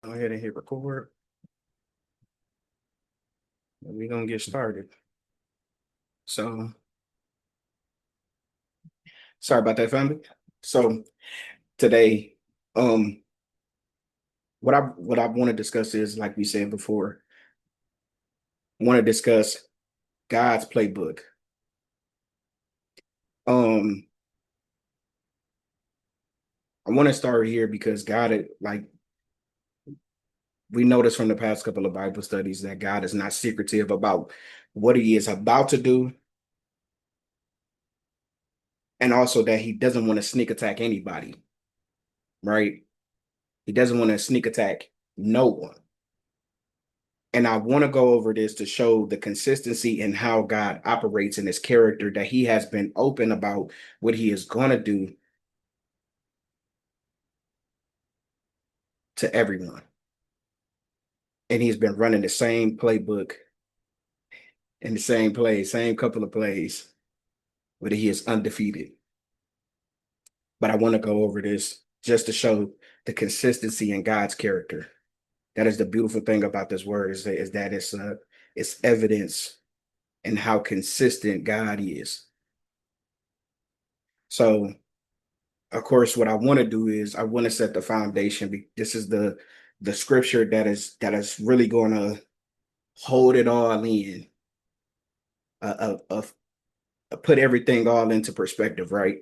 Go ahead and hit record. We're gonna get started. So sorry about that, family. So today, um, what I want to discuss is, like we said before, I want to discuss God's playbook. Um, I want to start here because like we noticed from the past couple of Bible studies that God is not secretive about what He is about to do, and also that He doesn't want to sneak attack anybody, right? He doesn't want to sneak attack no one. And I want to go over this to show the consistency in how God operates in his character, that he has been open about what he is going to do to everyone. And he's been running the same playbook in the same play, same couple of plays, but he is undefeated. But I want to go over this just to show the consistency in God's character. That is the beautiful thing about this word is that it's evidence in how consistent God is. So of course, what I want to do is I want to set the foundation. This is the scripture that is really going to hold it all in, put everything all into perspective, right?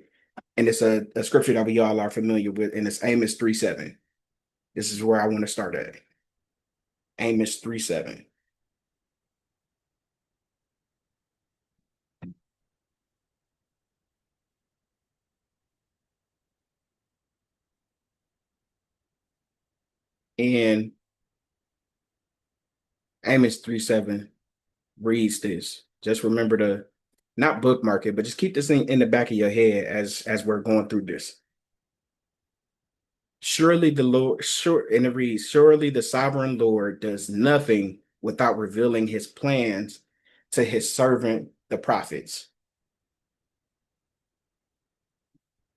And it's a scripture that we all are familiar with, and it's Amos 3:7. This is where I want to start at. Amos 3:7. And Amos 3:7 reads this. Just remember to not bookmark it, but just keep this thing in the back of your head as we're going through this. Surely the Lord, sure, and it reads, surely the sovereign Lord does nothing without revealing his plans to his servant, the prophets.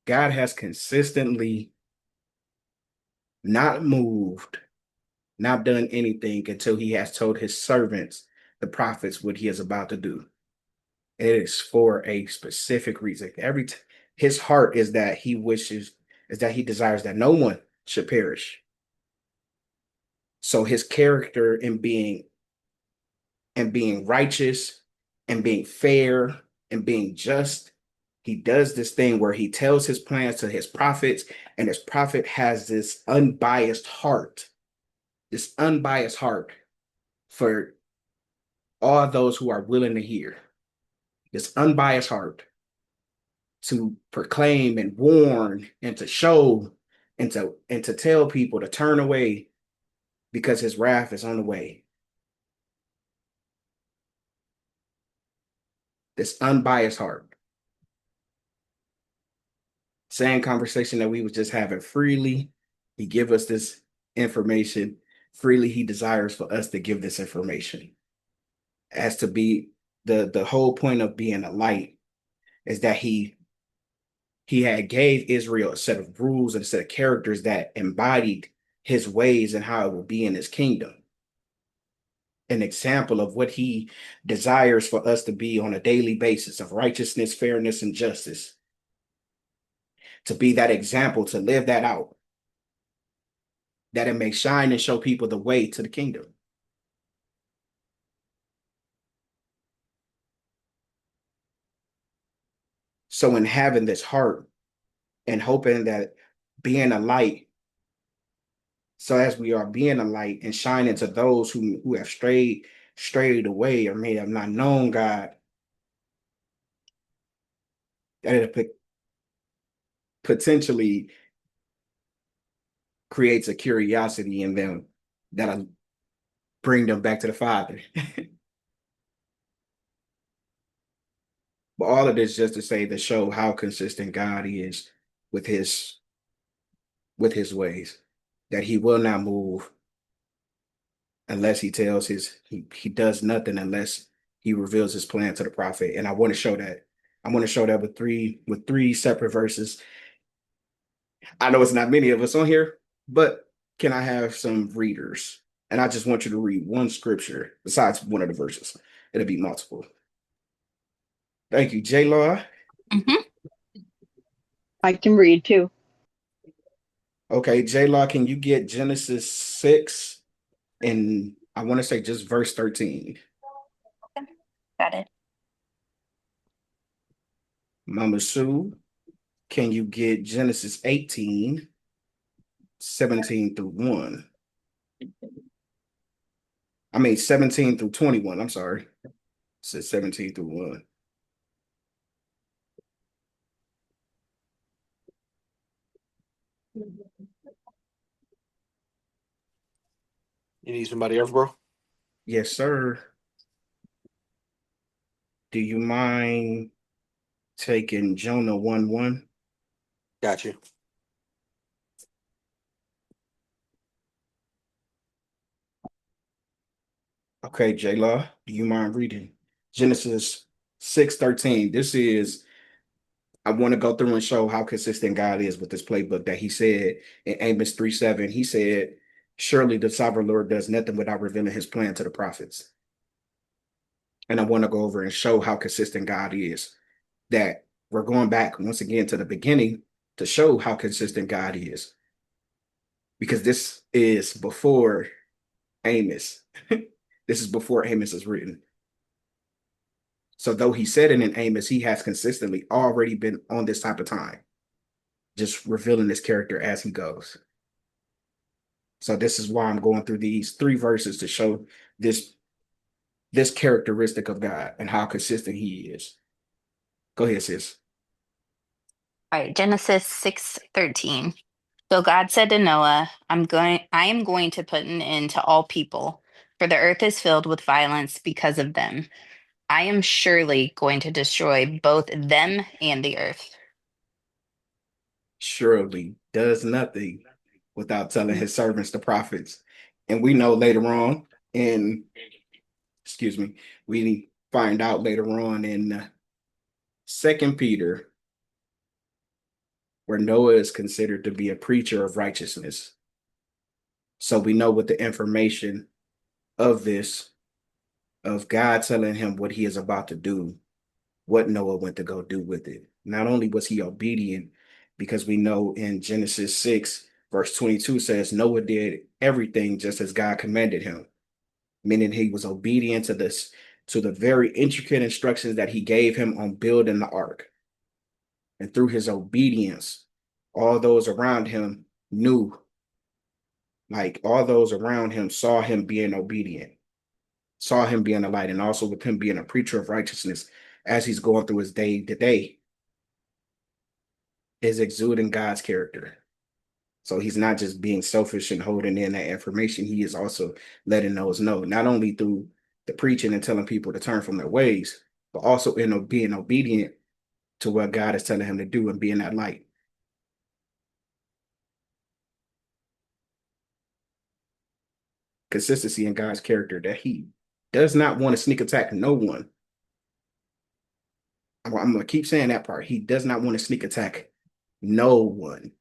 God has consistently not moved, not done anything until he has told his servants, the prophets, what he is about to do. It is for a specific reason. His heart is that he desires that no one should perish. So his character in being righteous and being fair and being just, he does this thing where he tells his plans to his prophets, and his prophet has this unbiased heart for all those who are willing to hear, this unbiased heart to proclaim and warn and to show and to tell people to turn away because his wrath is on the way. This unbiased heart. Same conversation that we was just having freely. He give us this information freely. He desires for us to give this information. As to be the whole point of being a light is that he had gave Israel a set of rules and a set of characters that embodied his ways and how it will be in his kingdom. An example of what he desires for us to be on a daily basis of righteousness, fairness, and justice. To be that example, to live that out, that it may shine and show people the way to the kingdom. So, in having this heart and hoping that being a light, so as we are being a light and shining to those who have strayed away or may have not known God, that it potentially creates a curiosity in them that'll bring them back to the Father. But all of this just to say to show how consistent God is with his with his ways, that he will not move unless he tells he does nothing unless he reveals his plan to the prophet. And I want to show that. I want to show that with three separate verses. I know it's not many of us on here, but can I have some readers? And I just want you to read one scripture besides one of the verses. It'll be multiple. Thank you, J Law. Hmm. I can read too. Okay, J Law, can you get Genesis 6 and I want to say just verse 13? Got it. Mama Sue, can you get Genesis 18, 17 through 1? I mean 17 through 21. I'm sorry. It says 17 through 1. You need somebody else, bro? Yes, sir. Do you mind taking Jonah 1:1? Got you. Okay, J Law, do you mind reading Genesis 6:13? This is, I want to go through and show how consistent God is with this playbook that he said in Amos 3:7. He said, surely the sovereign Lord does nothing without revealing his plan to the prophets. And I want to go over and show how consistent God is. That we're going back once again to the beginning to show how consistent God is. Because this is before Amos. This is before Amos is written. So though he said it in Amos, he has consistently already been on this type of time, just revealing his character as he goes. So this is why I'm going through these three verses to show this this characteristic of God and how consistent he is. Go ahead, sis. All right, Genesis 6:13. So God said to Noah, I am going to put an end to all people, for the earth is filled with violence because of them. I am surely going to destroy both them and the earth. Surely does nothing without telling his servants, the prophets. And we know later on in, excuse me, we find out later on in Second Peter, where Noah is considered to be a preacher of righteousness. So we know with the information of this, of God telling him what he is about to do, what Noah went to go do with it. Not only was he obedient, because we know in Genesis 6, verse 22 says, Noah did everything just as God commanded him, meaning he was obedient to this, to the very intricate instructions that he gave him on building the ark. And through his obedience, all those around him knew, like all those around him saw him being obedient, saw him being a light, and also with him being a preacher of righteousness as he's going through his day to day, is exuding God's character. So he's not just being selfish and holding in that information. He is also letting those know, not only through the preaching and telling people to turn from their ways, but also in being obedient to what God is telling him to do and being that light. Consistency in God's character that he does not want to sneak attack no one. I'm going to keep saying that part. He does not want to sneak attack no one.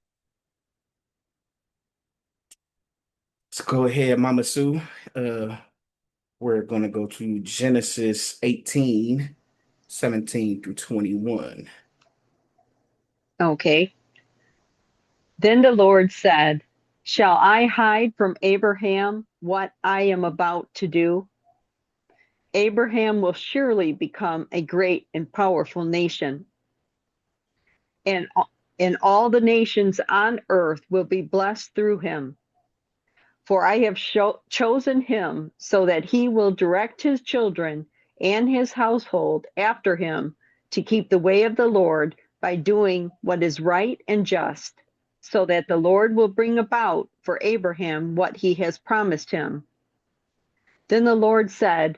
So go ahead, Mama Sue. We're going to go to Genesis 18, 17 through 21. Okay. Then the Lord said, shall I hide from Abraham what I am about to do? Abraham will surely become a great and powerful nation, and, and all the nations on earth will be blessed through him. For I have chosen him so that he will direct his children and his household after him to keep the way of the Lord by doing what is right and just, so that the Lord will bring about for Abraham what he has promised him. Then the Lord said,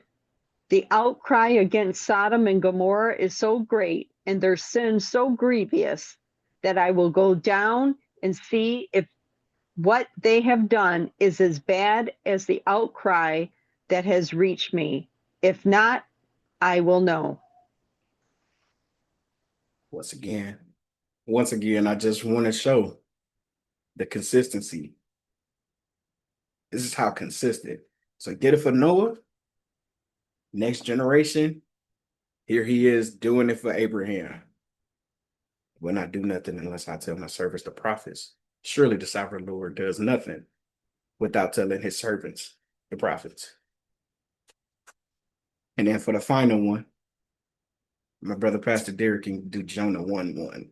the outcry against Sodom and Gomorrah is so great and their sin so grievous that I will go down and see if what they have done is as bad as the outcry that has reached me. If not, I will know. Once again, I just want to show the consistency This is how consistent. So get it for Noah, next generation. Here he is doing it for Abraham. Will not do nothing unless I tell my servants, the prophets. Surely the sovereign Lord does nothing without telling his servants, the prophets. And then for the final one, my brother Pastor Derek can do Jonah 1:1.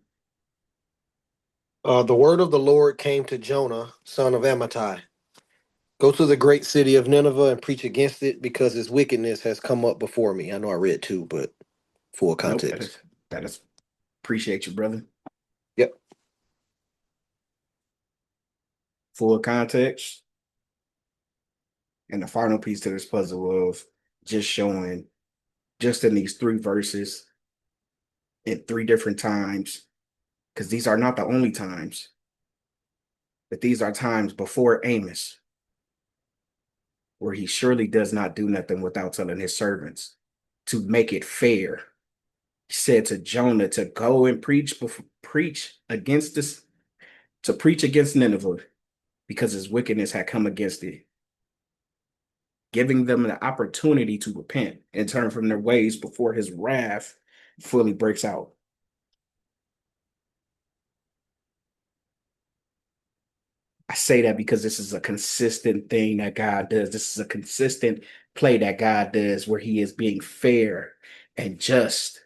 The word of the Lord came to Jonah, son of Amittai. Go to the great city of Nineveh and preach against it, because its wickedness has come up before me. I know I read two, but full Nope, context. that is appreciate you, brother. Yep. Full context. And the final piece to this puzzle of just showing, just in these 3 verses, in 3 different times, because these are not the only times, but these are times before Amos, where he surely does not do nothing without telling his servants to make it fair. He said to Jonah to go and preach against this, to preach against Nineveh, because his wickedness had come against it, giving them the opportunity to repent and turn from their ways before his wrath fully breaks out. I say that because this is a consistent thing that God does. This is a consistent play that God does, where he is being fair and just,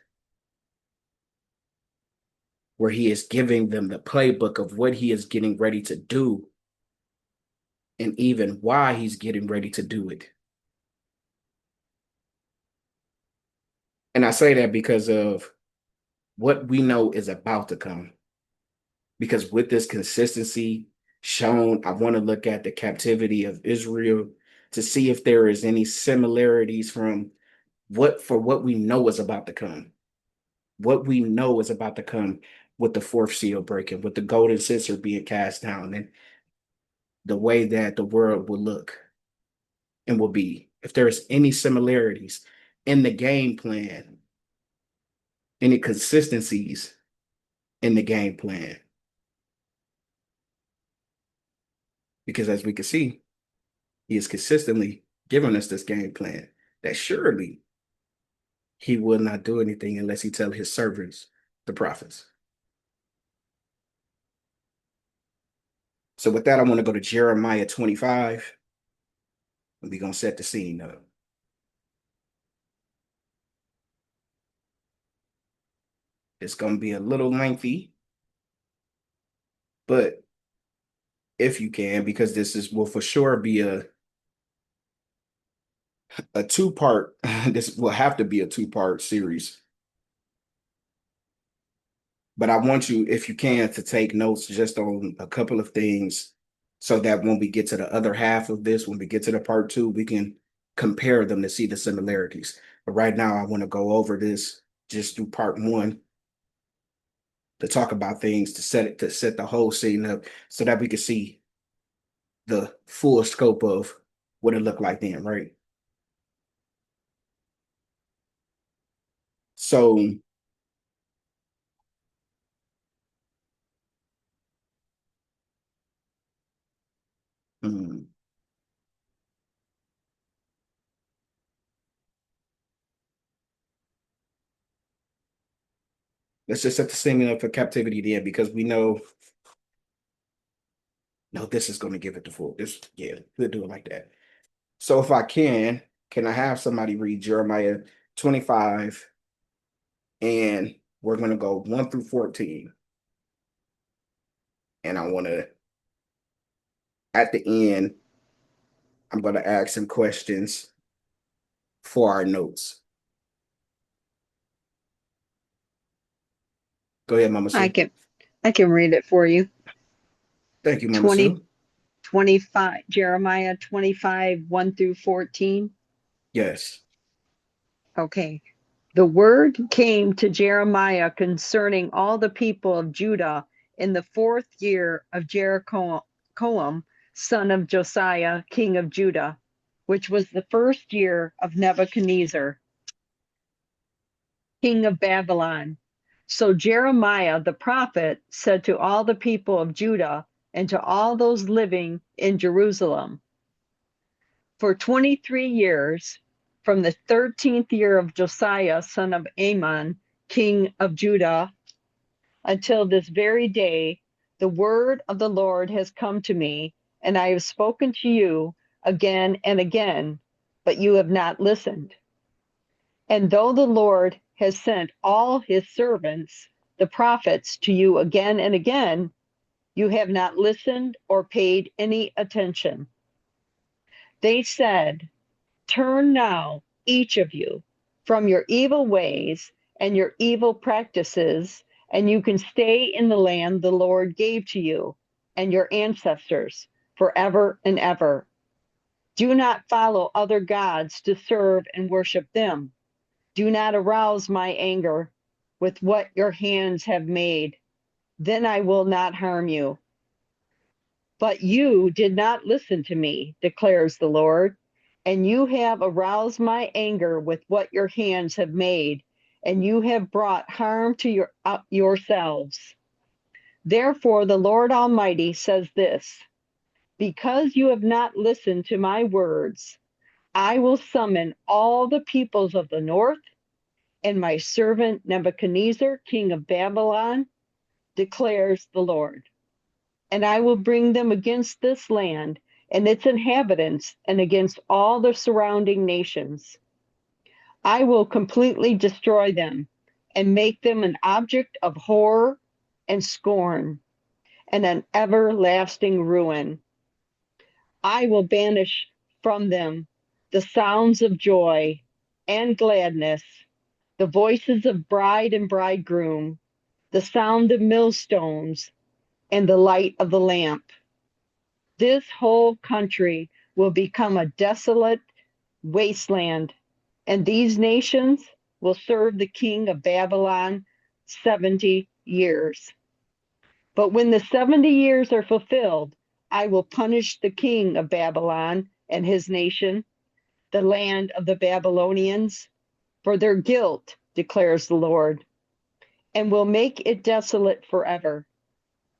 where he is giving them the playbook of what he is getting ready to do and even why he's getting ready to do it. And I say that because of what we know is about to come. Because with this consistency shown, I want to look at the captivity of Israel to see if there is any similarities from what we know is about to come. What we know is about to come with the 4th seal breaking, with the golden censer being cast down, and the way that the world will look and will be. If there's any similarities in the game plan, any consistencies in the game plan. Because as we can see, he is consistently giving us this game plan that surely he will not do anything unless he tell his servants, the prophets. So with that, I want to go to Jeremiah 25. And we're going to set the scene up. It's going to be a little lengthy, but if you can, because will for sure be a 2-part, this will have to be a 2-part series. But I want you, if you can, to take notes just on a couple of things so that when we get to the other half of this, when we get to the part 2, we can compare them to see the similarities. But right now, I want to go over this just through part 1 to talk about things, to set the whole scene up so that we can see the full scope of what it looked like then, right? So hmm, let's just set the scene up for captivity then, because we know, no, this is going to give it the full. Yeah, we'll do it like that. So if I can I have somebody read Jeremiah 25, and we're going to go 1 through 14. And I want to, at the end, I'm going to ask some questions for our notes. Go ahead, Mama I Sue. can read it for you. Thank you, Mama 20, Sue. 25, Jeremiah 25, 1 through 14. Yes. Okay. The word came to Jeremiah concerning all the people of Judah in the 4th year of Jeroboam, son of Josiah, king of Judah, which was the 1st year of Nebuchadnezzar, king of Babylon. So Jeremiah the prophet said to all the people of Judah and to all those living in Jerusalem, for 23 years, from the 13th year of Josiah, son of Amon, king of Judah, until this very day, the word of the Lord has come to me, and I have spoken to you again and again, but you have not listened. And though the Lord has sent all his servants, the prophets, to you again and again, you have not listened or paid any attention. They said, "Turn now, each of you, from your evil ways and your evil practices, and you can stay in the land the Lord gave to you and your ancestors forever and ever. Do not follow other gods to serve and worship them. Do not arouse my anger with what your hands have made. Then I will not harm you." But you did not listen to me, declares the Lord, and you have aroused my anger with what your hands have made, and you have brought harm to yourselves. Therefore, the Lord Almighty says this: because you have not listened to my words, I will summon all the peoples of the north, and my servant Nebuchadnezzar, king of Babylon, declares the Lord. And I will bring them against this land and its inhabitants and against all the surrounding nations. I will completely destroy them and make them an object of horror and scorn and an everlasting ruin. I will banish from them the sounds of joy and gladness, the voices of bride and bridegroom, the sound of millstones, and the light of the lamp. This whole country will become a desolate wasteland, and these nations will serve the king of Babylon 70 years. But when the 70 years are fulfilled, I will punish the king of Babylon and his nation, the land of the Babylonians, for their guilt, declares the Lord, and will make it desolate forever.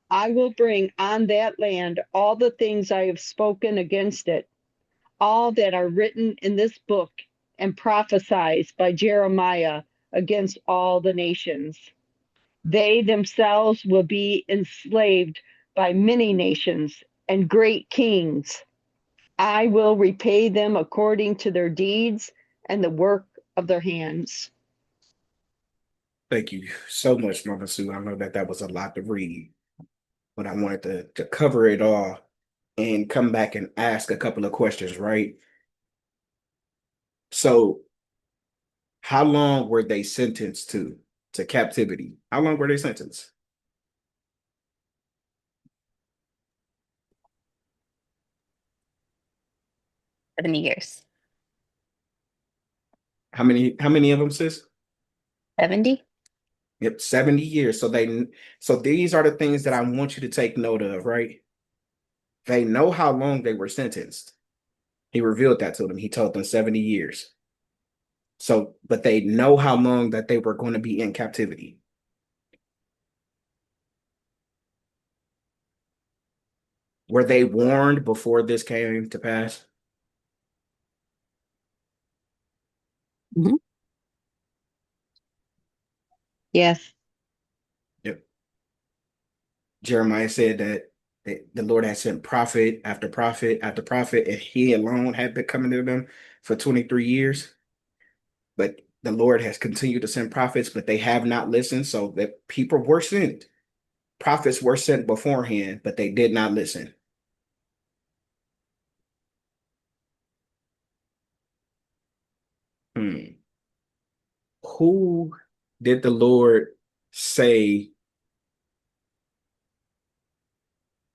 I will bring on that land all the things I have spoken against it, all that are written in this book and prophesied by Jeremiah against all the nations. They themselves will be enslaved by many nations and great kings. I will repay them according to their deeds and the work of their hands. Thank you so much, Mama Sue. I know that that was a lot to read, but I wanted to cover it all and come back and ask a couple of questions, right? So, how long were they sentenced to captivity? How long were they sentenced? 70 years. How many of them, sis? 70? Yep, 70 years. So these are the things that I want you to take note of, right? They know how long they were sentenced. He revealed that to them. He told them 70 years. So, but they know how long that they were going to be in captivity. Were they warned before this came to pass? Mhm. Yes. Yep. Jeremiah said that the Lord had sent prophet after prophet after prophet, and he alone had been coming to them for 23 years. But the Lord has continued to send prophets, but they have not listened. So that people were sent. Prophets were sent beforehand, but they did not listen. Hmm. Who did the Lord say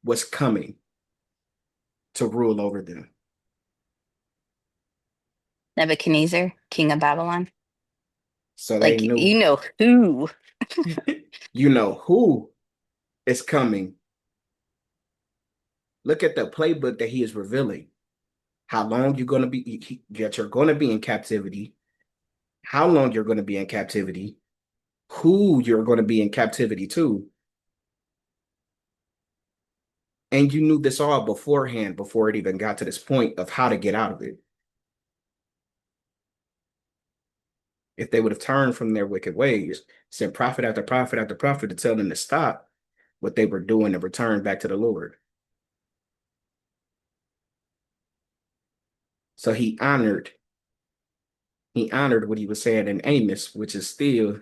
was coming to rule over them? Nebuchadnezzar, king of Babylon. So they Like, knew, you know who. you know who is coming. Look at the playbook that he is revealing. How long you're going to be, that you're going to be in captivity, how long you're going to be in captivity, who you're going to be in captivity to. And you knew this all beforehand, before it even got to this point of how to get out of it. If they would have turned from their wicked ways, sent prophet after prophet after prophet to tell them to stop what they were doing and return back to the Lord. So he honored what he was saying in Amos, which is still,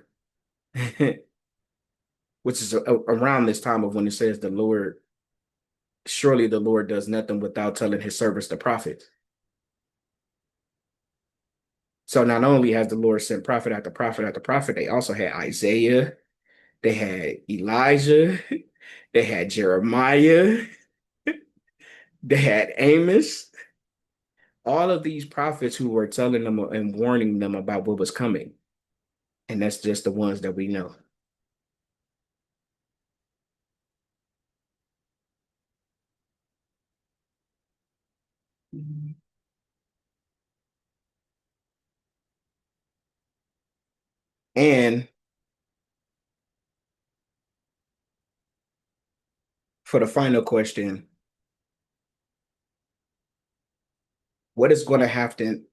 which is around this time of when it says the Lord, surely the Lord does nothing without telling his servants the prophets. So not only has the Lord sent prophet after prophet after prophet, they also had Isaiah, they had Elijah, they had Jeremiah, they had Amos, all of these prophets who were telling them and warning them about what was coming. And that's just the ones that we know. And for the final question, what is going to happen?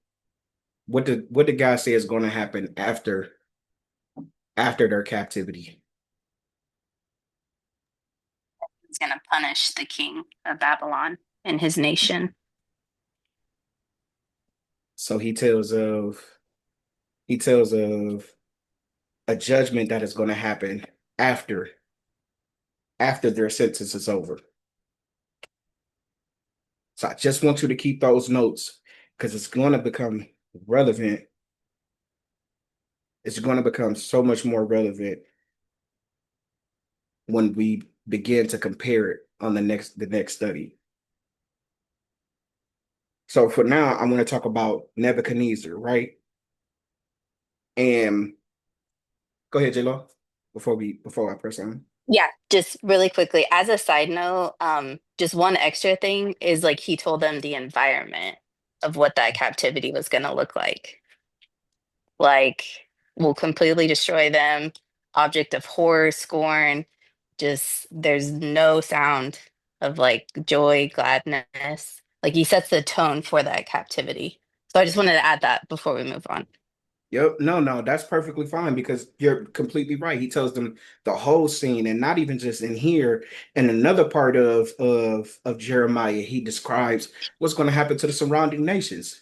What did God say is going to happen after their captivity? He's going to punish the king of Babylon and his nation. So he tells of a judgment that is going to happen after their sentence is over. So I just want you to keep those notes because it's going to become relevant. It's going to become so much more relevant when we begin to compare it on the next study. So for now, I want to talk about Nebuchadnezzar, right? And go ahead, J-Lo, before I press on. Yeah, just really quickly, as a side note, just one extra thing is like he told them the environment of what that captivity was going to look like. Like, will completely destroy them, object of horror, scorn, just there's no sound of like joy, gladness. Like he sets the tone for that captivity. So I just wanted to add that before we move on. Yep, no, that's perfectly fine because you're completely right. He tells them the whole scene, and not even just in here. In another part of Jeremiah, he describes what's going to happen to the surrounding nations.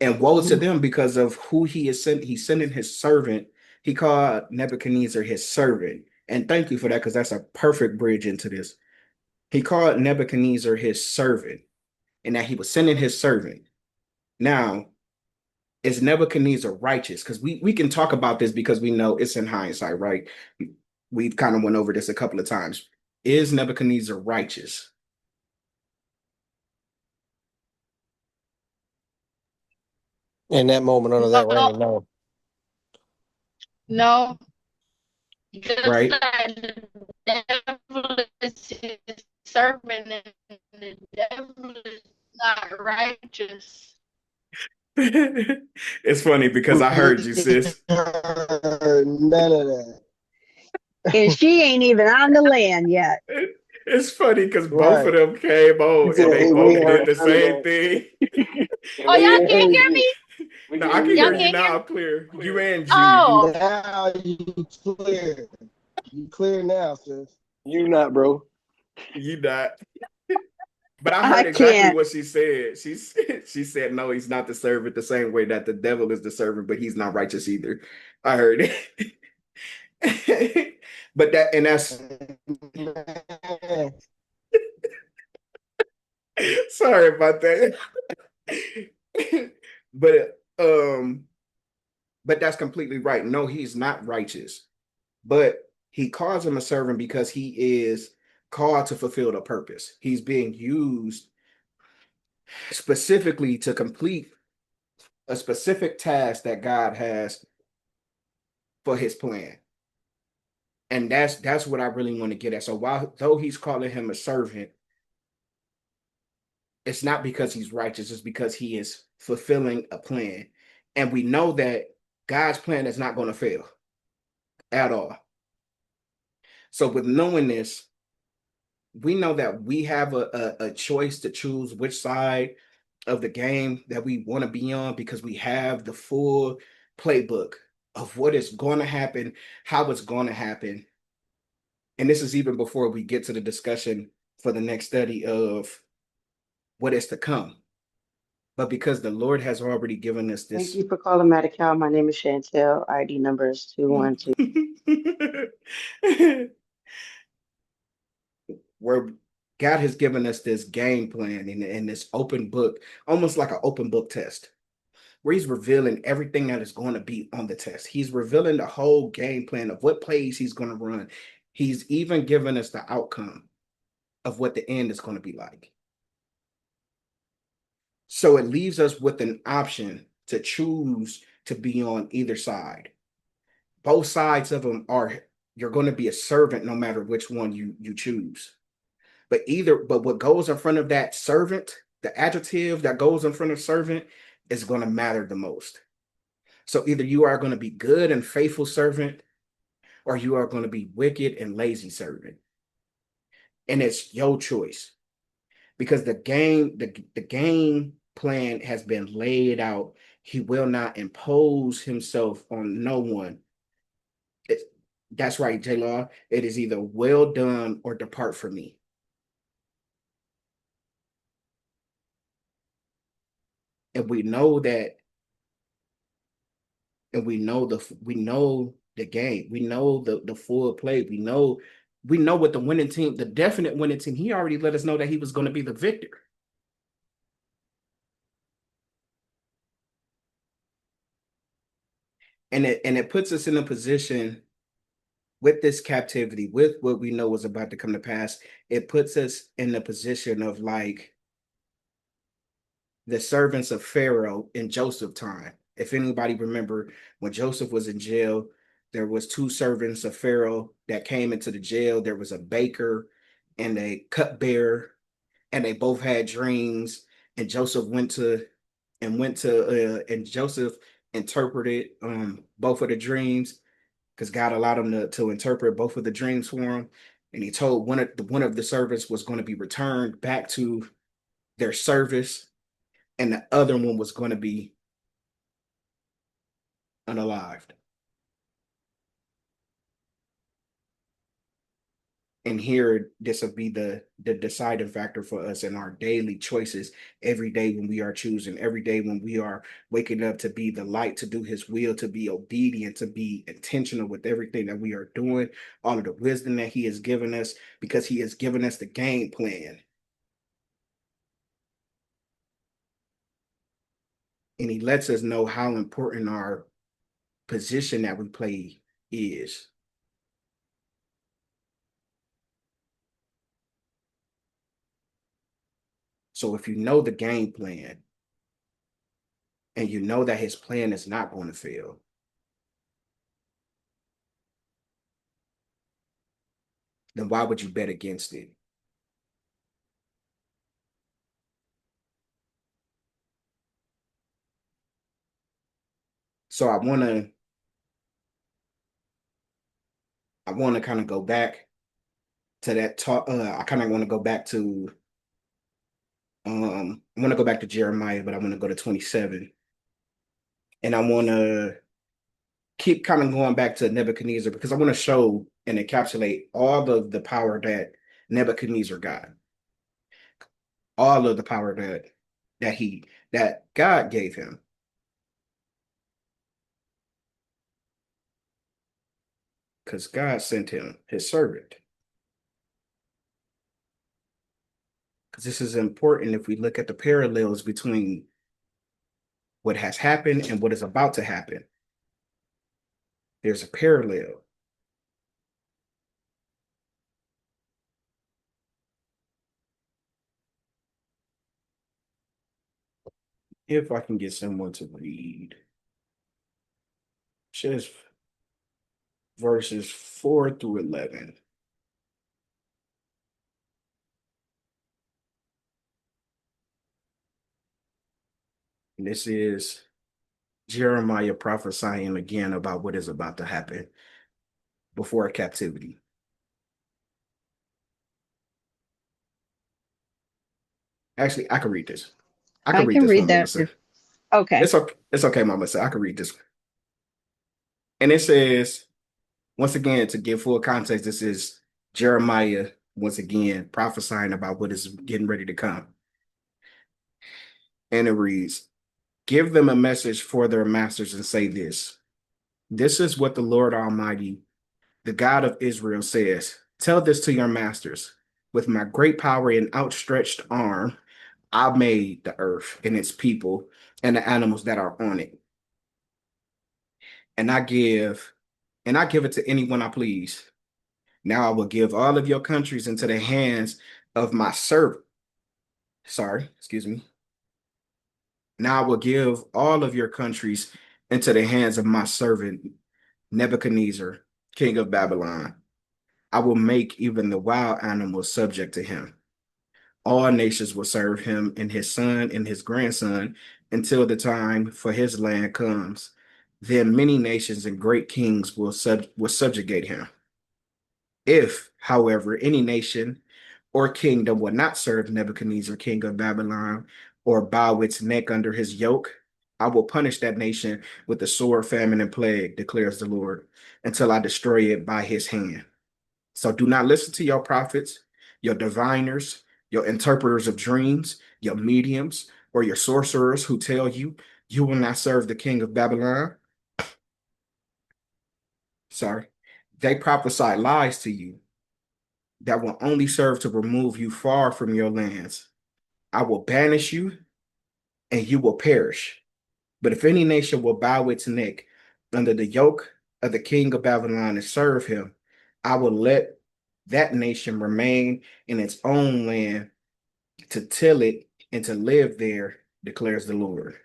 And woe to them because of who he is sent. He's sending his servant. He called Nebuchadnezzar his servant. And thank you for that, because that's a perfect bridge into this. He called Nebuchadnezzar his servant, and that he was sending his servant. Now, is Nebuchadnezzar righteous? Because we can talk about this because we know it's in hindsight, right? We've kind of went over this a couple of times. Is Nebuchadnezzar righteous? In that moment under that No, reign, no. no, just Right? that the devil is his servant and the devil is not righteous. It's funny because I heard you, sis. None of that. And she ain't even on the land yet. It's funny because both of Right. them came He on and said, they hey, we both ain't did heard the none of same that. thing. Oh, We y'all ain't can't heard hear you. me? No, I can Y'all hear you can't hear now me? clear. You and G. Oh, Now you clear. You clear now, sis. You not, bro. You not. But I I heard exactly can't. what she said. She said, no, he's not the servant the same way that the devil is the servant, but he's not righteous either. I heard it. But that's Man. sorry about that. But but that's completely right. No, he's not righteous. But he calls him a servant because he is called to fulfill the purpose. He's being used specifically to complete a specific task that God has for his plan. And that's what I really want to get at. So while though he's calling him a servant, it's not because he's righteous, it's because he is fulfilling a plan. And we know that God's plan is not going to fail at all. So with knowing this, we know that we have a choice to choose which side of the game that we want to be on because we have the full playbook of what is going to happen, how it's going to happen. And this is even before we get to the discussion for the next study of what is to come. But because the Lord has already given us Thank this, you for calling Medi-Cal. My name is Chantel. ID number is 212. where God has given us this game plan and this open book, almost like an open book test, where He's revealing everything that is going to be on the test. He's revealing the whole game plan of what plays He's going to run. He's even given us the outcome of what the end is going to be like. So it leaves us with an option to choose to be on either side. Both sides of them are, you're going to be a servant no matter which one you choose. But what goes in front of that servant, the adjective that goes in front of servant, is going to matter the most. So either you are going to be good and faithful servant, or you are going to be wicked and lazy servant. And it's your choice. Because the game plan has been laid out. He will not impose himself on no one. It, that's right, J Law. It is either well done or depart from me. And we know that, and we know the game. We know the full play. We know what the winning team, the definite winning team. He already let us know that he was going to be the victor. And it puts us in a position with this captivity, with what we know was about to come to pass. It puts us in the position of like the servants of Pharaoh in Joseph time. If anybody remember when Joseph was in jail, there was two servants of Pharaoh that came into the jail. There was a baker and a cupbearer, and they both had dreams. And Joseph and Joseph interpreted both of the dreams because God allowed him to interpret both of the dreams for him. And he told one of the servants was going to be returned back to their service, and the other one was going to be unalived. And here, this will be the deciding factor for us in our daily choices every day when we are choosing, every day when we are waking up to be the light, to do His will, to be obedient, to be intentional with everything that we are doing, all of the wisdom that He has given us, because He has given us the game plan. And He lets us know how important our position that we play is. So if you know the game plan and you know that His plan is not going to fail, then why would you bet against it? So I want to kind of go back to that talk. I kind of want to go back to I want to go back to Jeremiah, but I want to go to 27, and I want to keep kind of going back to Nebuchadnezzar because I want to show and encapsulate all of the power that Nebuchadnezzar got, all of the power that God gave him. Because God sent him His servant. Because this is important if we look at the parallels between what has happened and what is about to happen. There's a parallel. If I can get someone to read just verses 4 through 11. And this is Jeremiah prophesying again about what is about to happen before captivity. Actually, I can read this. I can I read can this read one, that. Melissa. Okay. It's okay, Mama. I can read this. And it says, once again, to give full context, this is Jeremiah once again prophesying about what is getting ready to come. And it reads, give them a message for their masters and say this. This is what the Lord Almighty, the God of Israel, says. Tell this to your masters. With my great power and outstretched arm, I made the earth and its people and the animals that are on it. And I give it to anyone I please. Now I will give all of your countries into the hands of my servant. Sorry, excuse me. Now I will give all of your countries into the hands of my servant Nebuchadnezzar, king of Babylon. I will make even the wild animals subject to him. All nations will serve him and his son and his grandson until the time for his land comes. Then many nations and great kings will subjugate him. If, however, any nation or kingdom will not serve Nebuchadnezzar, king of Babylon, or bow its neck under his yoke, I will punish that nation with the sword, famine, and plague, declares the Lord, until I destroy it by his hand. So do not listen to your prophets, your diviners, your interpreters of dreams, your mediums, or your sorcerers who tell you you will not serve the king of Babylon. Sorry. They prophesy lies to you that will only serve to remove you far from your lands. I will banish you and you will perish. But if any nation will bow its neck under the yoke of the king of Babylon and serve him, I will let that nation remain in its own land to till it and to live there, declares the Lord.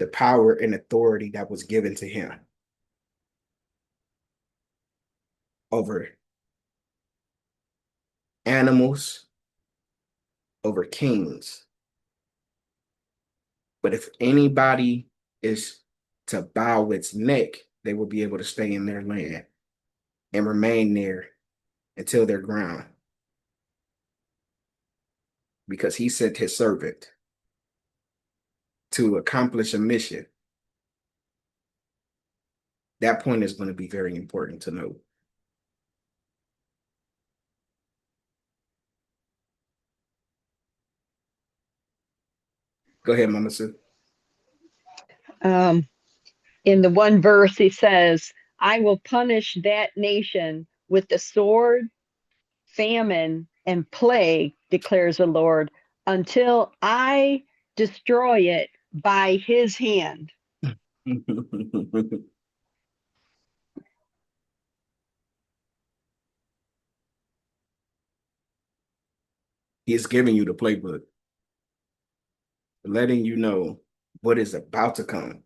The power and authority that was given to him over animals, over kings. But if anybody is to bow its neck, they will be able to stay in their land and remain there until they're ground. Because he sent his servant to accomplish a mission. That point is going to be very important to note. Go ahead, Mama Sue. In the one verse, he says, I will punish that nation with the sword, famine, and plague, declares the Lord, until I destroy it by his hand. He's giving you the playbook, letting you know what is about to come,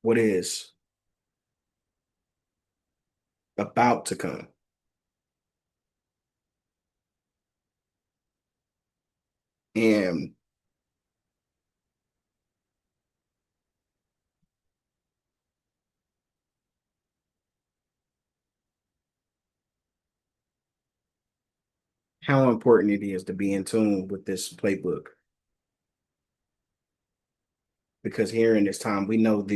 what is about to come. And how important it is to be in tune with this playbook. Because here in this time, we know what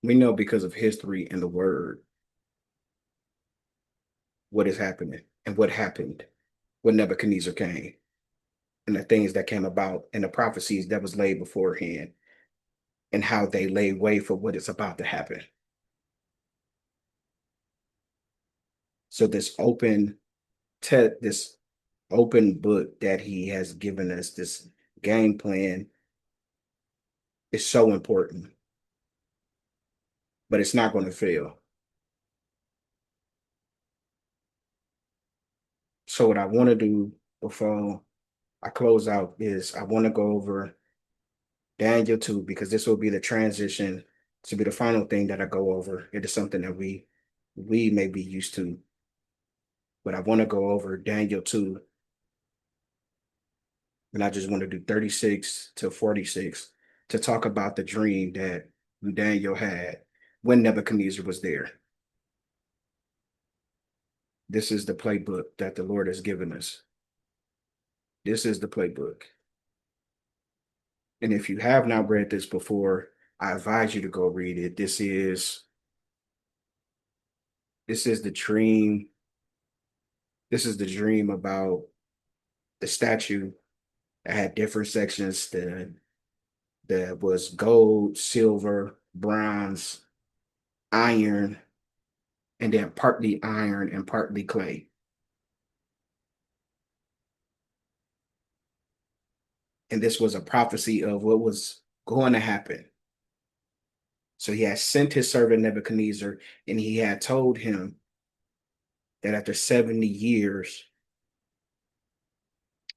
we know because of history and the word, what is happening and what happened when Nebuchadnezzar came and the things that came about and the prophecies that was laid beforehand and how they lay way for what is about to happen. So this open book that he has given us, this game plan, is so important, but it's not going to fail. So what I want to do before I close out is I want to go over Daniel 2 because this will be the transition to be the final thing that I go over. It is something that we may be used to, but I want to go over Daniel 2, and I just want to do 36 to 46 to talk about the dream that Daniel had when Nebuchadnezzar was there. This is the playbook that the Lord has given us. This is the playbook. And if you have not read this before, I advise you to go read it. This is the dream. This is the dream about the statue that had different sections that was gold, silver, bronze, iron, and then partly iron and partly clay. And this was a prophecy of what was going to happen. So he had sent his servant Nebuchadnezzar, and he had told him that after 70 years,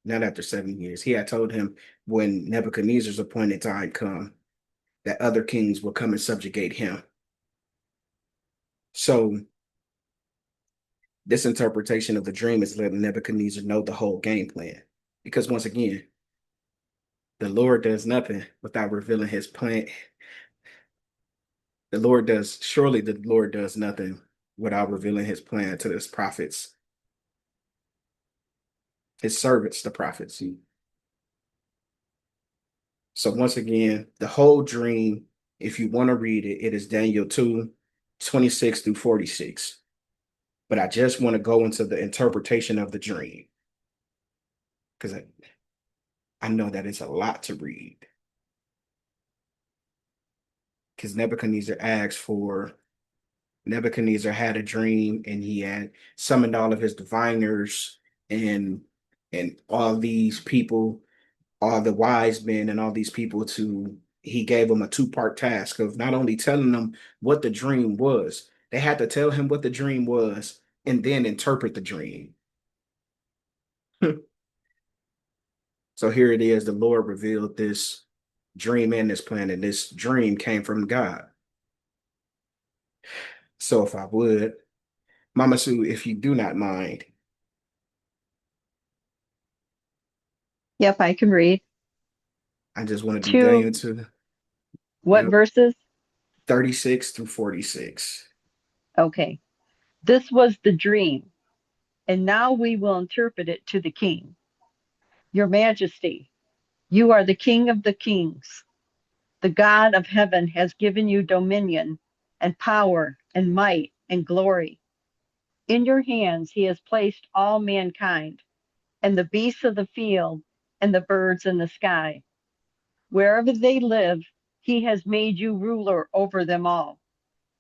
not after 7 years, he had told him when Nebuchadnezzar's appointed time come, that other kings will come and subjugate him. So this interpretation of the dream is letting Nebuchadnezzar know the whole game plan. Because once again, the Lord does nothing without revealing his plan. Surely the Lord does nothing without revealing his plan to his prophets, his servants, the prophets. So once again, the whole dream, if you want to read it, it is Daniel 2:26 through 46. But I just want to go into the interpretation of the dream because I know that it's a lot to read. Because Nebuchadnezzar had a dream and he had summoned all of his diviners and all these people, all the wise men and all these people he gave them a two-part task of not only telling them what the dream was, they had to tell him what the dream was and then interpret the dream. So here it is, the Lord revealed this dream and this plan, and this dream came from God. So if I would, Mama Sue, if you do not mind. Yep, I can read. I just want to do Daniel What verses? 36 through 46. Okay. This was the dream, and now we will interpret it to the king. Your Majesty, you are the King of the kings. The God of heaven has given you dominion and power and might and glory. In your hands he has placed all mankind, and the beasts of the field and the birds in the sky. Wherever they live, he has made you ruler over them all.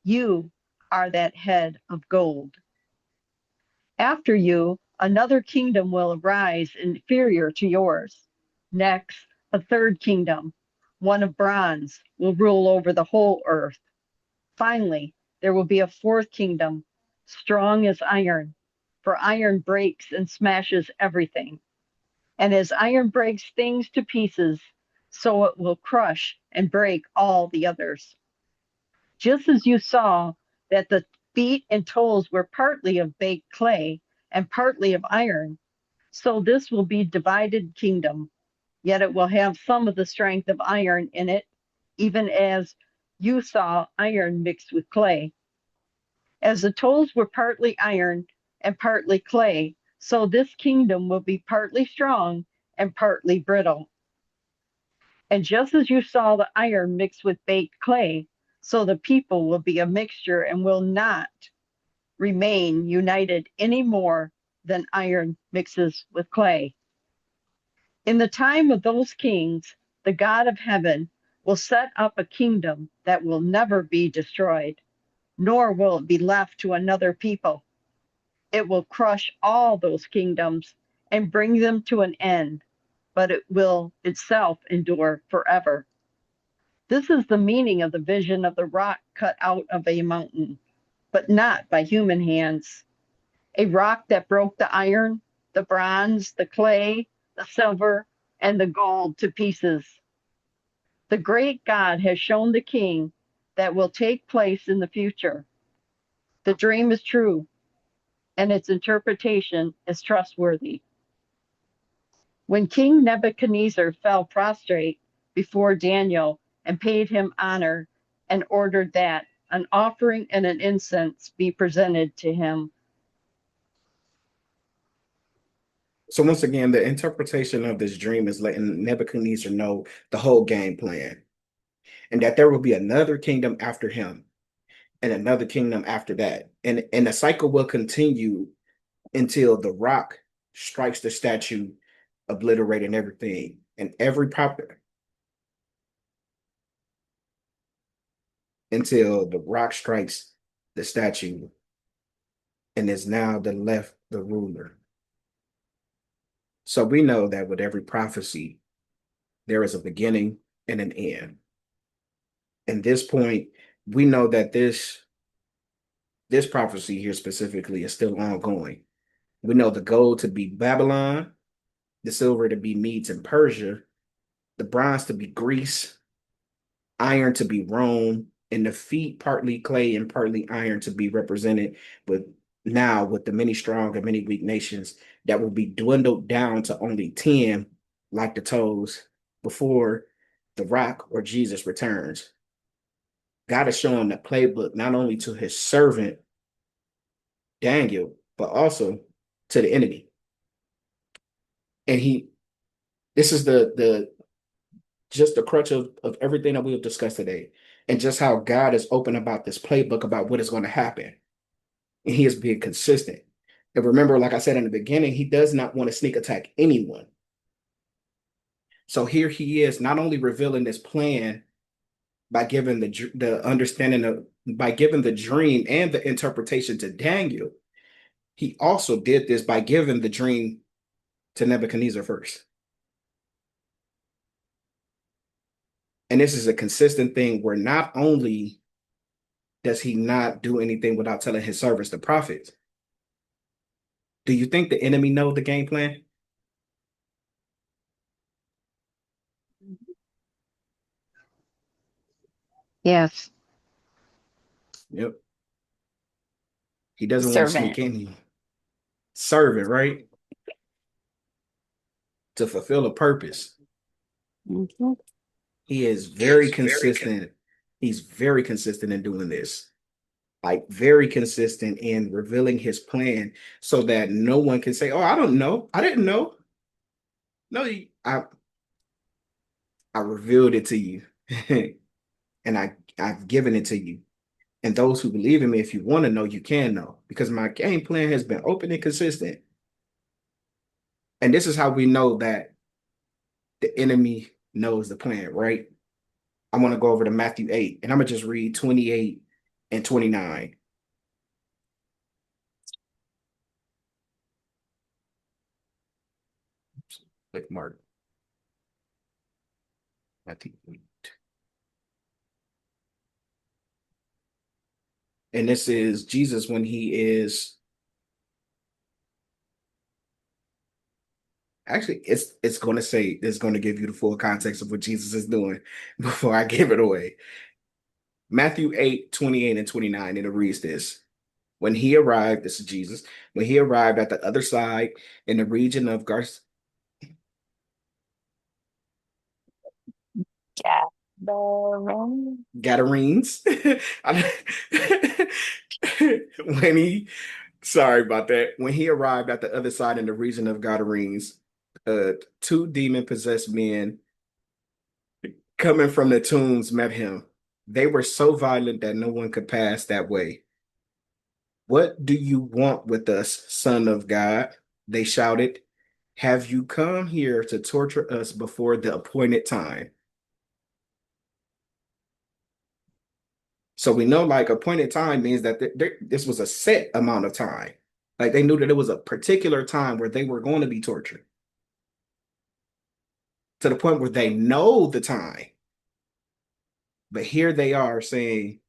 You are that head of gold. After you, another kingdom will arise inferior to yours. Next, a third kingdom, one of bronze, will rule over the whole earth. Finally, there will be a fourth kingdom, strong as iron, for iron breaks and smashes everything. And as iron breaks things to pieces, so it will crush and break all the others. Just as you saw that the feet and toes were partly of baked clay and partly of iron, so this will be divided kingdom, yet it will have some of the strength of iron in it, even as you saw iron mixed with clay. As the toes were partly iron and partly clay, so this kingdom will be partly strong and partly brittle. And just as you saw the iron mixed with baked clay, so the people will be a mixture and will not remain united any more than iron mixes with clay. In the time of those kings, the God of heaven will set up a kingdom that will never be destroyed, nor will it be left to another people. It will crush all those kingdoms and bring them to an end, but it will itself endure forever. This is the meaning of the vision of the rock cut out of a mountain, but not by human hands. A rock that broke the iron, the bronze, the clay, the silver, and the gold to pieces. The great God has shown the king that will take place in the future. The dream is true, and its interpretation is trustworthy. When King Nebuchadnezzar fell prostrate before Daniel and paid him honor and ordered that an offering and an incense be presented to him. So once again, the interpretation of this dream is letting Nebuchadnezzar know the whole game plan, and that there will be another kingdom after him, and another kingdom after that, and the cycle will continue until the rock strikes the statue, obliterating everything and every proper until the rock strikes the statue and is now the ruler. So we know that with every prophecy, there is a beginning and an end. And this point, we know that this prophecy here specifically is still ongoing. We know the gold to be Babylon, the silver to be Medes and Persia, the bronze to be Greece, iron to be Rome, and the feet partly clay and partly iron to be represented with the many strong and many weak nations that will be dwindled down to only 10, like the toes, before the rock or Jesus returns. God is showing the playbook not only to his servant Daniel, but also to the enemy. And this is the just the crutch of everything that we have discussed today, and just how God is open about this playbook about what is going to happen. And he is being consistent. And remember, like I said in the beginning, he does not want to sneak attack anyone. So here he is, not only revealing this plan by giving the understanding of by giving the dream and the interpretation to Daniel, he also did this by giving the dream to Nebuchadnezzar first. And this is a consistent thing where not only does he not do anything without telling his servants, the prophets, do you think the enemy know the game plan? Yes. Yep. He doesn't want to Servant. sneak in. Servant, right? To fulfill a purpose. Mm-hmm. He is very consistent. He's very consistent in doing this. Like very consistent in revealing his plan so that no one can say, "Oh, I don't know. I didn't know." No, I revealed it to you. And I've given it to you. And those who believe in me, if you want to know, you can know, because my game plan has been open and consistent. And this is how we know that the enemy knows the plan, right? I want to go over to Matthew 8, and I'm going to just read 28 and 29. Click mark. Matthew 8. And this is Jesus when he is actually it's going to say it's going to give you the full context of what Jesus is doing before I give it away. Matthew 8, 28 and 29, and it reads this. When he arrived, this is Jesus, when he arrived at the other side in the region of Gathering. Gadarenes. when he, sorry about that, when he arrived at the other side in the region of Gadarenes, two demon possessed men coming from the tombs met him. They were so violent that no one could pass that way. What do you want with us, Son of God? They shouted. Have you come here to torture us before the appointed time? So we know like appointed time means that this was a set amount of time. Like they knew that it was a particular time where they were going to be tortured to the point where they know the time. But here they are saying,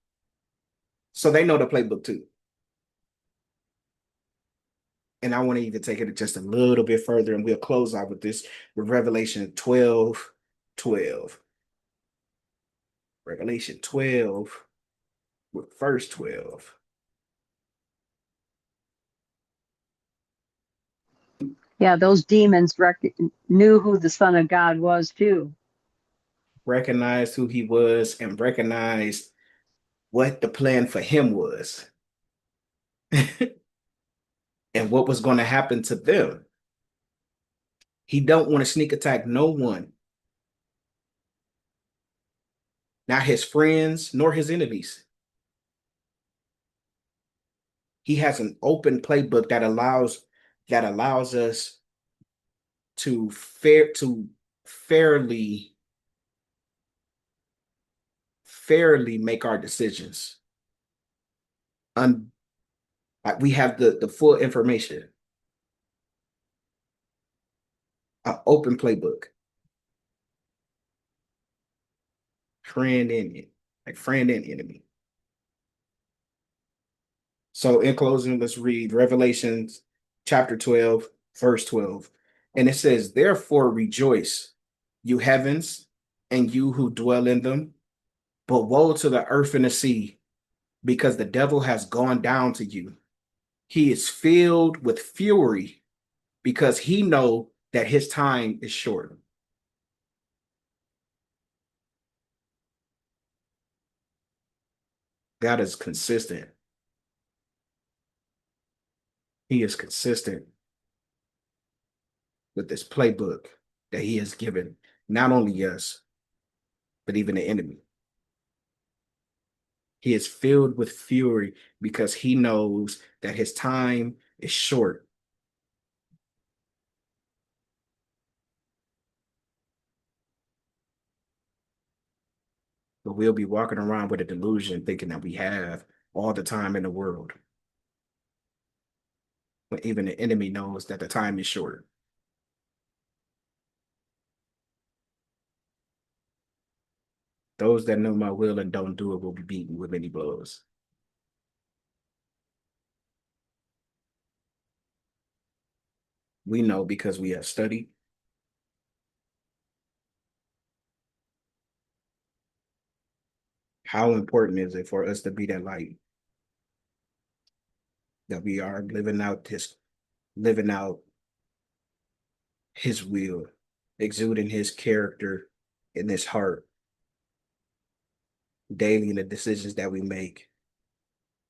so they know the playbook too. And I want to even take it just a little bit further, and we'll close out with this with Revelation 12, 12. Revelation 12 with verse 12. Yeah, those demons knew who the Son of God was too. Recognized who he was and recognized what the plan for him was and what was going to happen to them. He don't want to sneak attack no one, not his friends nor his enemies. He has an open playbook that allows us to fairly make our decisions. Un, like we have the full information. An open playbook. Friend and it, like friend and enemy. So in closing, let's read Revelations chapter 12, verse 12. And it says, therefore rejoice, you heavens, and you who dwell in them. But woe to the earth and the sea, because the devil has gone down to you. He is filled with fury because he know that his time is short. God is consistent. He is consistent with this playbook that he has given, not only us, but even the enemy. He is filled with fury because he knows that his time is short. But we'll be walking around with a delusion thinking that we have all the time in the world. But even the enemy knows that the time is short. Those that know my will and don't do it will be beaten with many blows. We know because we have studied. How important is it for us to be that light? That we are living out his will, exuding his character in his heart daily in the decisions that we make,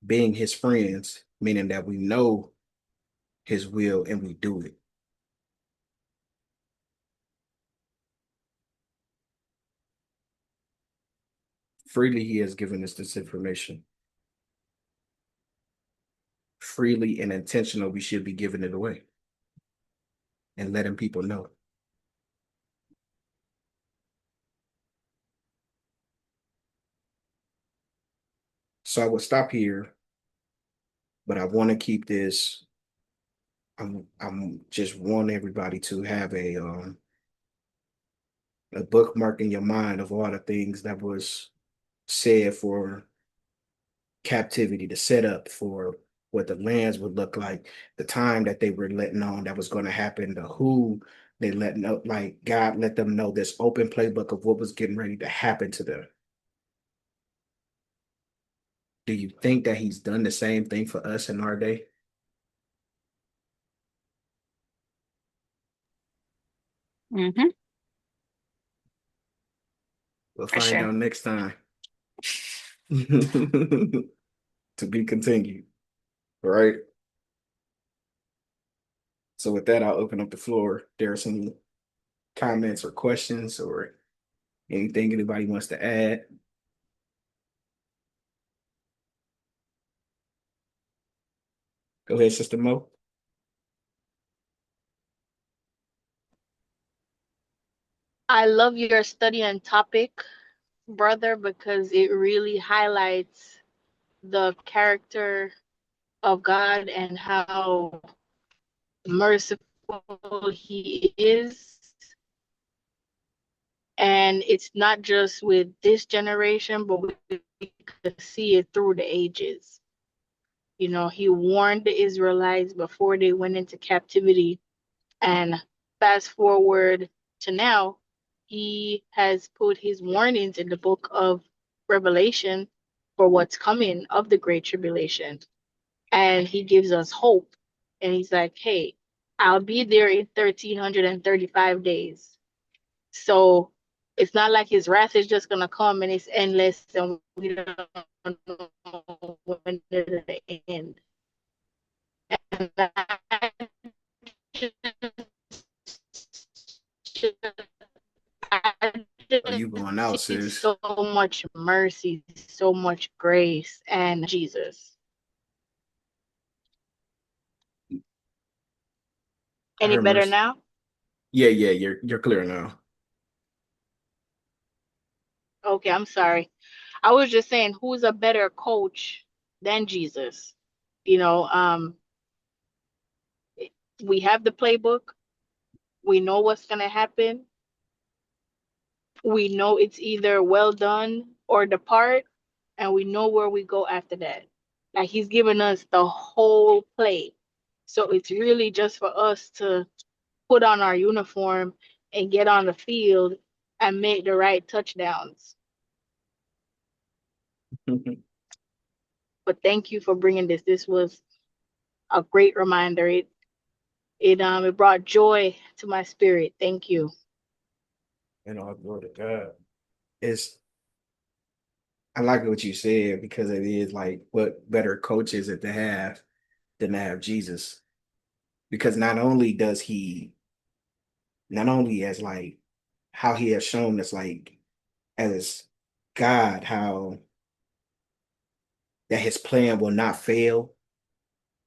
being his friends, meaning that we know his will and we do it. Freely he has given us this information. Freely and intentional, we should be giving it away and letting people know. So I will stop here, but I want to keep this. I'm just want everybody to have a bookmark in your mind of all the things that was said for captivity, the setup for what the lands would look like, the time that they were letting on that was going to happen, the who they let know, like God let them know this open playbook of what was getting ready to happen to them. Do you think that he's done the same thing for us in our day? Mm-hmm. We'll For find sure. out next time. To be continued. All right. So with that, I'll open up the floor. There are some comments or questions or anything anybody wants to add. Go ahead, Sister Mo. I love your study and topic, brother, because it really highlights the character of God and how merciful he is. And it's not just with this generation, but we could see it through the ages. You know, he warned the Israelites before they went into captivity. And fast forward to now, he has put his warnings in the book of Revelation for what's coming of the Great Tribulation. And he gives us hope. And he's like, hey, I'll be there in 1335 days. So It's not like his wrath is just gonna come and it's endless and we don't know when it'll end. And I just, I Are you just going out, see sis? so much mercy, so much grace, and Jesus. I Any heard better mercy. now? Yeah, yeah, you're clear now. Okay, I'm sorry. I was just saying, who's a better coach than Jesus? You know, we have the playbook. We know what's gonna happen. We know it's either well done or depart, and we know where we go after that. Like he's given us the whole play. So it's really just for us to put on our uniform and get on the field and make the right touchdowns. But thank you for bringing this. This was a great reminder. It brought joy to my spirit. Thank you. And all glory to God. It's I like what you said because it is like what better coach is it to have than to have Jesus? Because not only as like how he has shown us like as God, how that his plan will not fail.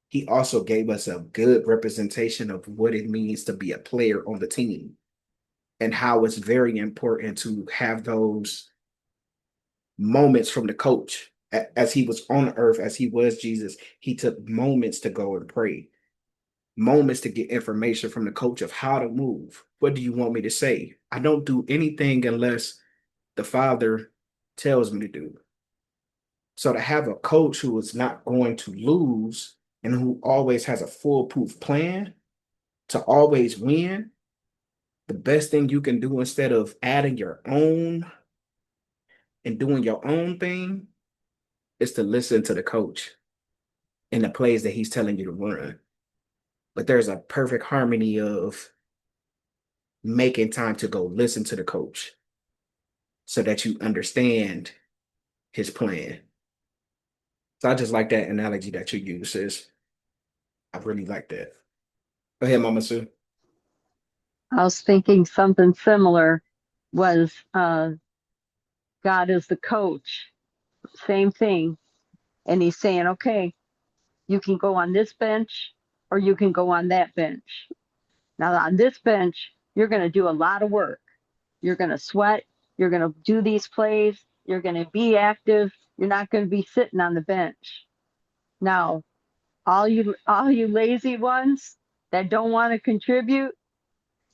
He also gave us a good representation of what it means to be a player on the team and how it's very important to have those moments from the coach. As he was on earth, as he was Jesus, he took moments to go and pray, moments to get information from the coach of how to move. What do you want me to say? I don't do anything unless the Father tells me to do. So to have a coach who is not going to lose and who always has a foolproof plan to always win, the best thing you can do instead of adding your own and doing your own thing is to listen to the coach and the plays that he's telling you to run. But there's a perfect harmony of making time to go listen to the coach so that you understand his plan. So I just like that analogy that you use, sis. I really like that. Go ahead, Mama Sue. I was thinking something similar was God is the coach, same thing. And he's saying, okay, you can go on this bench or you can go on that bench. Now, on this bench, you're going to do a lot of work. You're going to sweat. You're going to do these plays. You're going to be active. You're not going to be sitting on the bench. Now, all you lazy ones that don't want to contribute,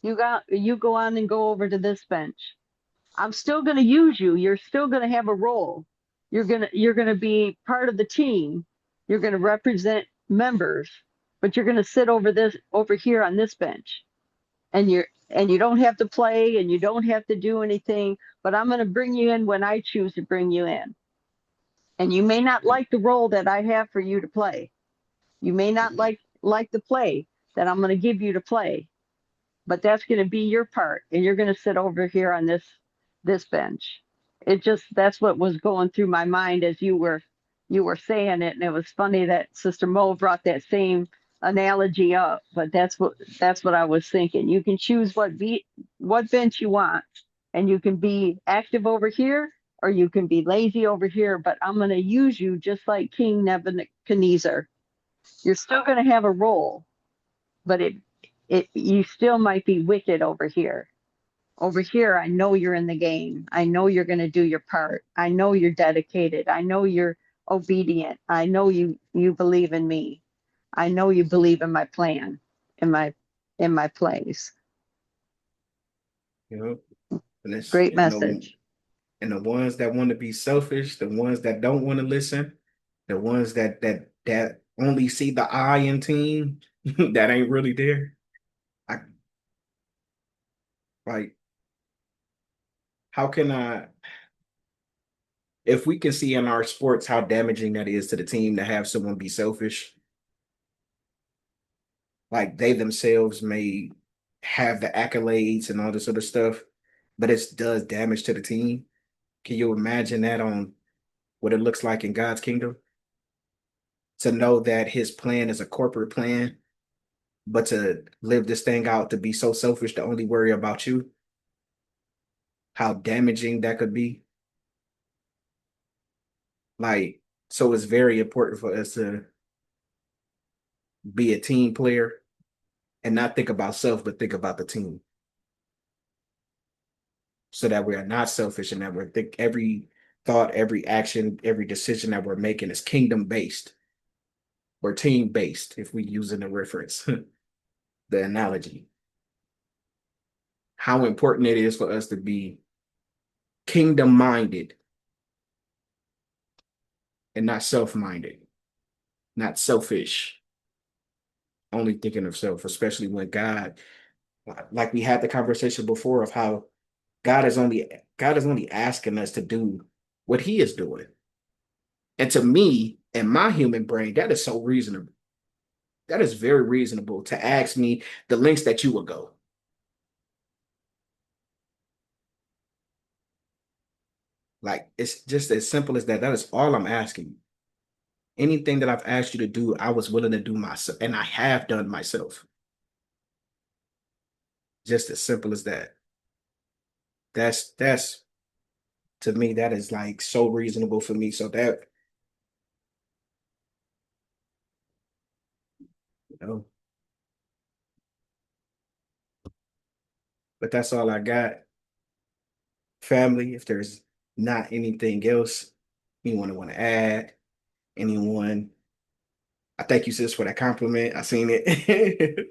you go on and go over to this bench. I'm still going to use you. You're still going to have a role. You're going to be part of the team. You're going to represent members, but you're going to sit over here on this bench. And you don't have to play and you don't have to do anything, but I'm going to bring you in when I choose to bring you in. And you may not like the role that I have for you to play. You may not like the play that I'm going to give you to play, but that's going to be your part, and you're going to sit over here on this bench. It just that's what was going through my mind as you were saying it, and it was funny that Sister Mo brought that same analogy up, but that's what I was thinking. You can choose what bench you want, and you can be active over here or you can be lazy over here, but I'm going to use you just like King Nebuchadnezzar. You're still going to have a role, but it you still might be wicked over here. Over here, I know you're in the game. I know you're going to do your part. I know you're dedicated. I know you're obedient. I know you believe in me. I know you believe in my plan, in my plays. You know, and it's Great message. and the ones that want to be selfish, the ones that don't want to listen, the ones that only see the I in team that ain't really there. I like how can I if we can see in our sports how damaging that is to the team to have someone be selfish, like they themselves may have the accolades and all this other stuff, but it does damage to the team. Can you imagine that on what it looks like in God's kingdom? To know that his plan is a corporate plan, but to live this thing out to be so selfish to only worry about you, how damaging that could be. Like, so it's very important for us to be a team player and not think about self, but think about the team. So that we are not selfish and that we think every thought, every action, every decision that we're making is kingdom based or team based, if we use in the reference, the analogy. How important it is for us to be kingdom minded and not self minded, not selfish, only thinking of self, especially when God, like we had the conversation before of how God is only asking us to do what he is doing. And to me, in my human brain, that is so reasonable. That is very reasonable to ask me the lengths that you will go. Like it's just as simple as that. That is all I'm asking. Anything that I've asked you to do, I was willing to do myself, and I have done myself. Just as simple as that. That's to me, that is like so reasonable for me. So that, you know, but that's all I got. Family, if there's not anything else anyone want to add, anyone, I thank you, sis, for that compliment. I seen it.